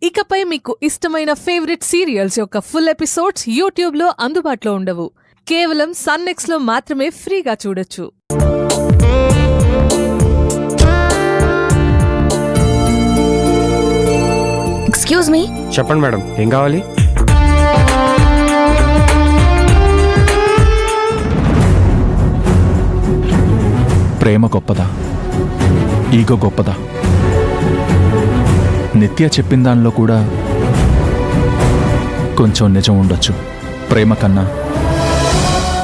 ఇకపై మీకు ఇష్టమైన ఫేవరెట్ సీరియల్స్ యొక్క ఫుల్ ఎపిసోడ్స్ యూట్యూబ్లో అందుబాటులో ఉండవు. కేవలం సన్నెక్స్లో మాత్రమే ఫ్రీగా చూడొచ్చు. Excuse me. చెప్పండి మేడం, ఏం కావాలి? ప్రేమ గొప్పదా, ఈగో గొప్పదా? నిత్య చెప్పిన దానిలో కూడా కొంచెం నిజం ఉండొచ్చు. ప్రేమ కన్నా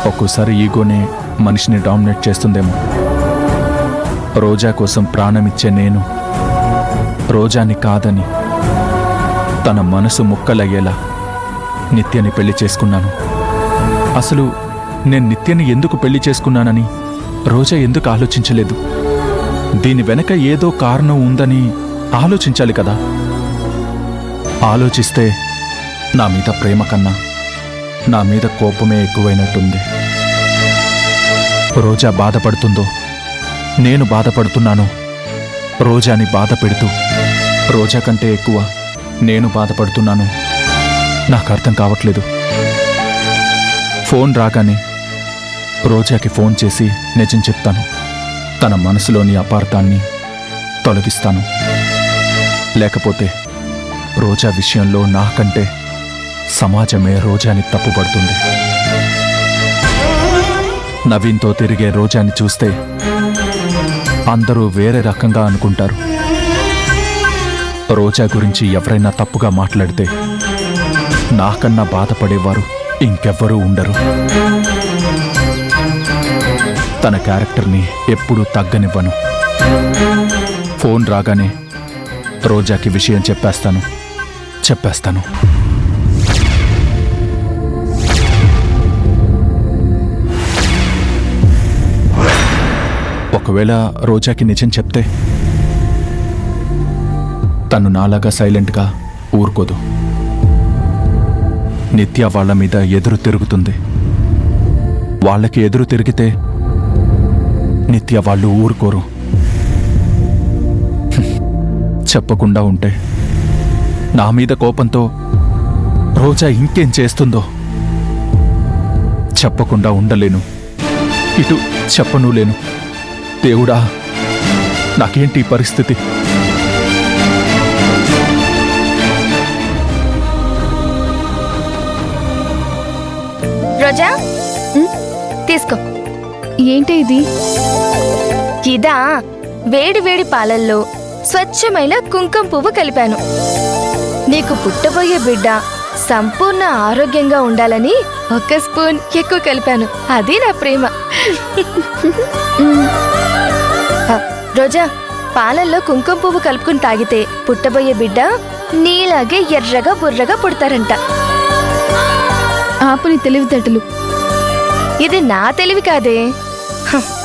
ఒక్కోసారి ఈగోనే మనిషిని డామినేట్ చేస్తుందేమో. రోజా కోసం ప్రాణమిచ్చే నేను రోజాని కాదని తన మనసు ముక్కలయ్యేలా నిత్యని పెళ్లి చేసుకున్నాను. అసలు నేను నిత్యని ఎందుకు పెళ్లి చేసుకున్నానని రోజా ఎందుకు ఆలోచించలేదు? దీని వెనక ఏదో కారణం ఉందని ఆలోచించాలి కదా. ఆలోచిస్తే నా మీద ప్రేమ కన్నా నా మీద కోపమే ఎక్కువైనట్టుంది. రోజా బాధపడుతుందో నేను బాధపడుతున్నానో, రోజాని బాధ పెడుతూ రోజా కంటే ఎక్కువ నేను బాధపడుతున్నాను. నాకు అర్థం కావట్లేదు. ఫోన్ రాగానే రోజాకి ఫోన్ చేసి నిజం చెప్తాను. తన మనసులోని అపార్థాన్ని తొలగిస్తాను. లేకపోతే రోజా విషయంలో నాకంటే సమాజమే రోజాని తప్పుపడుతుంది. నవీన్తో తిరిగే రోజాని చూస్తే అందరూ వేరే రకంగా అనుకుంటారు. రోజా గురించి ఎవరైనా తప్పుగా మాట్లాడితే నాకన్నా బాధపడేవారు ఇంకెవ్వరూ ఉండరు. తన క్యారెక్టర్ని ఎప్పుడూ తగ్గనివ్వను. ఫోన్ రాగానే రోజాకి విషయం చెప్పేస్తాను. ఒకవేళ రోజాకి నిజం చెప్తే తను నాలాగా సైలెంట్గా ఊరుకోదు. నిత్య వాళ్ళ మీద ఎదురు తిరుగుతుంది. వాళ్ళకి ఎదురు తిరిగితే నిత్య వాళ్ళు ఊరుకోరు. చెప్పకుండా ఉంటే నా మీద కోపంతో రోజా ఇంకేం చేస్తుందో చెప్పకుండా ఉండలేను. ఇటు చెప్పను లేను. దేవుడా, నాకేంటి పరిస్థితి? రోజా, తీసుకో. ఏంటి ఇది? ఇదా, వేడి వేడి పాలల్లో స్వచ్ఛమైన కుంకుమ పువ్వు కలిపాను. నీకు పుట్టబోయే బిడ్డ సంపూర్ణ ఆరోగ్యంగా ఉండాలని 1 స్పూన్ ఎక్కువ కలిపాను. అది నా ప్రేమ. రోజా, పాలల్లో కుంకుమ పువ్వు కలుపుకుని తాగితే పుట్టబోయే బిడ్డ నీలాగే ఎర్రగా బుర్రగా పుడతారంట. ఆపుని తెలివితేటలు. ఇది నా తెలివి కాదే.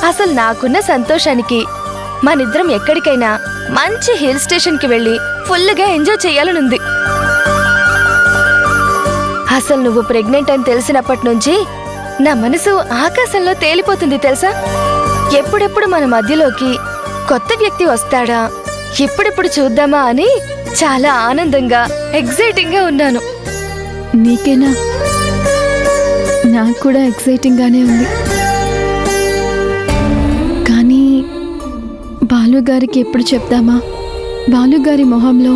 అసలు నాకున్న సంతోషానికి మనిద్దరం ఎక్కడికైనా మంచి హిల్ స్టేషన్కి వెళ్ళి ఫుల్గా ఎంజాయ్ చేయాలనుంది. అసలు నువ్వు ప్రెగ్నెంట్ అని తెలిసినప్పటి నుంచి నా మనసు ఆకాశంలో తేలిపోతుంది తెలుసా. ఎప్పుడెప్పుడు మన మధ్యలోకి కొత్త వ్యక్తి వస్తాడా, ఎప్పుడెప్పుడు చూద్దామా అని చాలా ఆనందంగా ఎగ్జైటింగ్గా ఉన్నాను. నీకేనా? నాకు కూడా ఎక్సైటింగ్గానే ఉంది. కానీ బాలుగారికి ఎప్పుడు చెప్దామా, బాలుగారి మొహంలో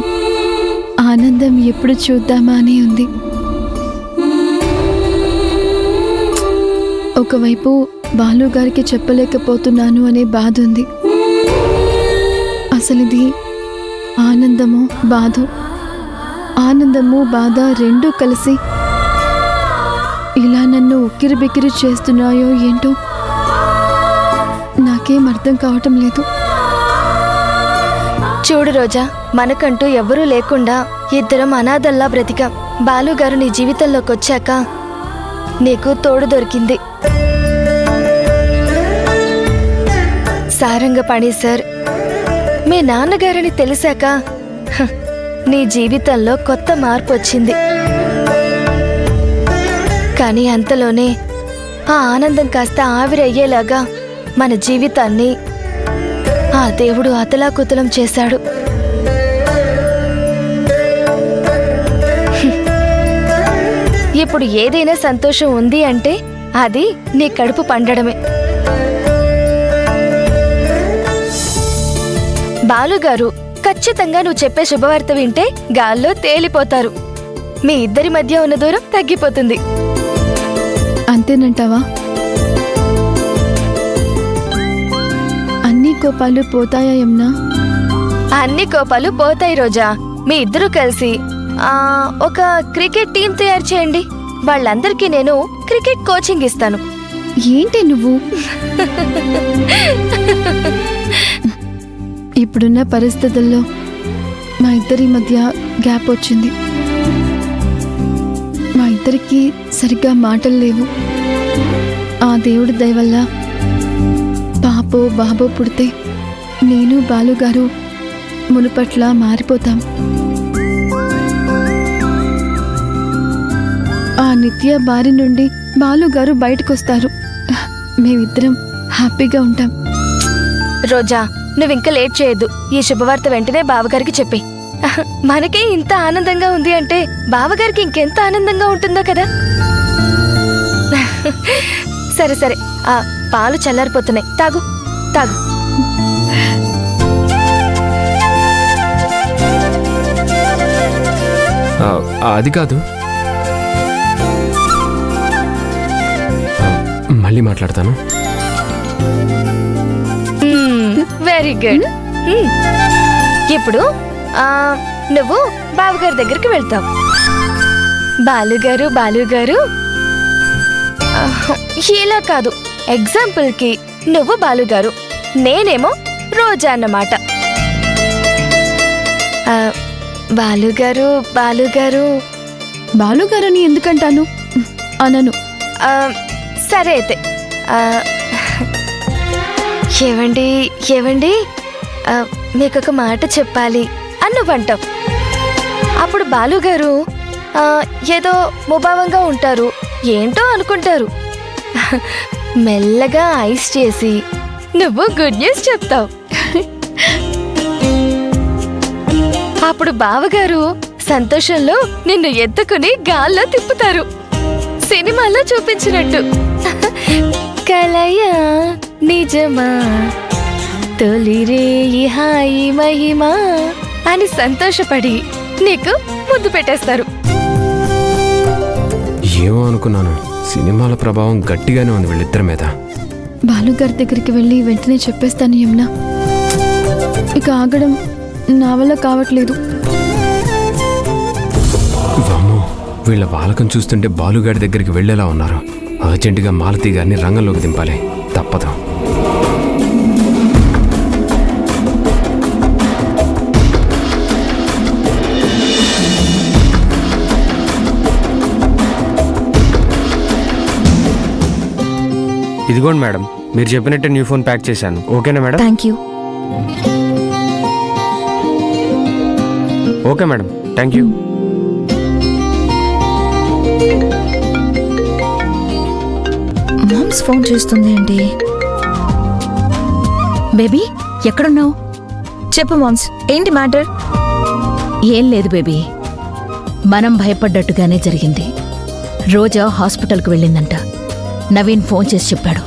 ఆనందం ఎప్పుడు చూద్దామా అని ఉంది. ఒకవైపు బాలుగారికి చెప్పలేకపోతున్నాను అనే బాధ ఉంది. అసలు ఇది ఆనందము బాధ రెండూ కలిసి ఇలా నన్ను ఉక్కిరిబిక్కిరి చేస్తున్నాయో ఏంటో నాకేం అర్థం కావటం లేదు. చూడు రోజా, మనకంటూ ఎవ్వరూ లేకుండా ఇద్దరం అనాథల్లా బ్రతికాం. బాలుగారు నీ జీవితంలోకి వచ్చాక నీకు తోడు దొరికింది. సారంగపాణి సార్ మీ నాన్నగారని తెలిసాక నీ జీవితంలో కొత్త మార్పు వచ్చింది. కానీ అంతలోనే ఆ ఆనందం కాస్త ఆవిరయ్యేలాగా మన జీవితాన్ని ఆ దేవుడు అతలాకుతలం చేశాడు. ఇప్పుడు ఏదైనా సంతోషం ఉంది అంటే అది నీ కడుపు పండడమే. బాలుగారు, ఖచ్చితంగా నువ్వు చెప్పే శుభవార్త వింటే గాల్లో తేలిపోతారు. మీ ఇద్దరి మధ్య ఉన్న దూరం తగ్గిపోతుంది. అంతేనంటావా? అన్ని కోపాలు పోతాయా యమునా? అన్ని కోపాలు పోతాయి రోజా. మీ ఇద్దరు కలిసి ఒక క్రికెట్ టీం తయారు చేయండి. వాళ్ళందరికీ నేను క్రికెట్ కోచింగ్ ఇస్తాను. ఏంటి నువ్వు? ఇప్పుడున్న పరిస్థితుల్లో మా ఇద్దరి మధ్య గ్యాప్ వచ్చింది. మా ఇద్దరికి సరిగ్గా మాటలు లేవు. ఆ దేవుడి దయ వల్ల పాపో బాబో పుడితే నేను బాలుగారు మునుపట్లా మారిపోతాం. ఆ నిత్య బారి నుండి బాలుగారు బయటకొస్తారు. మేమిద్దరం హ్యాపీగా ఉంటాం. రోజా, నువ్వింక లేట్ చేయొద్దు. ఈ శుభవార్త వెంటనే బావగారికి చెప్పి. మనకే ఇంత ఆనందంగా ఉంది అంటే బావగారికి ఇంకెంత ఆనందంగా ఉంటుందో కదా. సరే సరే, ఆ పాలు చల్లారిపోతున్నాయి, తాగు తాగు. అది కాదు, మళ్ళీ మాట్లాడతాను. Very good. ఇప్పుడు నువ్వు బావగారి దగ్గరికి వెళ్తావు. బాలుగారు బాలుగారు, ఇలా కాదు, ఎగ్జాంపుల్ కి నువ్వు బాలుగారు, నేనేమో రోజా అన్నమాట. బాలుగారు బాలుగారు. బాలుగారని ఎందుకంటాను? అనను. సరే అయితే, ఏవండి ఏవండి, మీకొక మాట చెప్పాలి అని నువ్వంటావు. అప్పుడు బాలుగారు ఏదో ముభావంగా ఉంటారు, ఏంటో అనుకుంటారు. మెల్లగా ఐస్ చేసి నువ్వు గుడ్ న్యూస్ చెప్తావు. అప్పుడు బావగారు సంతోషంలో నిన్ను ఎత్తుకుని గాల్లో తిప్పుతారు, సినిమాలో చూపించినట్టు. కలయా నిజమా తొలిరేయి హాయి మహిమా అని సంతోషపడి నీకు ముద్దు పెట్టేస్తారు. ఏమో అనుకున్నాను, సినిమాల ప్రభావం గట్టిగానే ఉంది వీళ్ళిద్దరి మీద. బాలుగారి దగ్గరికి వెళ్ళి వెంటనే చెప్పేస్తాను యమునా. ఇక ఆగడం నా వల్ల కావట్లేదు. వామ్మో, వీళ్ళ బాలకం చూస్తుంటే బాలుగాడి దగ్గరికి వెళ్ళేలా ఉన్నారు. అర్జెంటుగా మాలతి గారిని రంగంలోకి దింపాలి, తప్పదు. ఇదిగోండి మేడం, మీరు చెప్పినట్టే న్యూ ఫోన్ ప్యాక్ చేశాను. ఓకేనా madam? Thank you. Okay madam, thank you. Mom's phone చేస్తుంది ఏంటి? బేబీ ఎక్కడున్నావు? చెప్పు మామ్స్, ఏంటి మ్యాటర్? ఏం లేదు బేబీ, మనం భయపడ్డట్టుగానే జరిగింది. రోజా హాస్పిటల్కి వెళ్ళిందంట. నవీన్ ఫోన్ చేసి చెప్పాడు.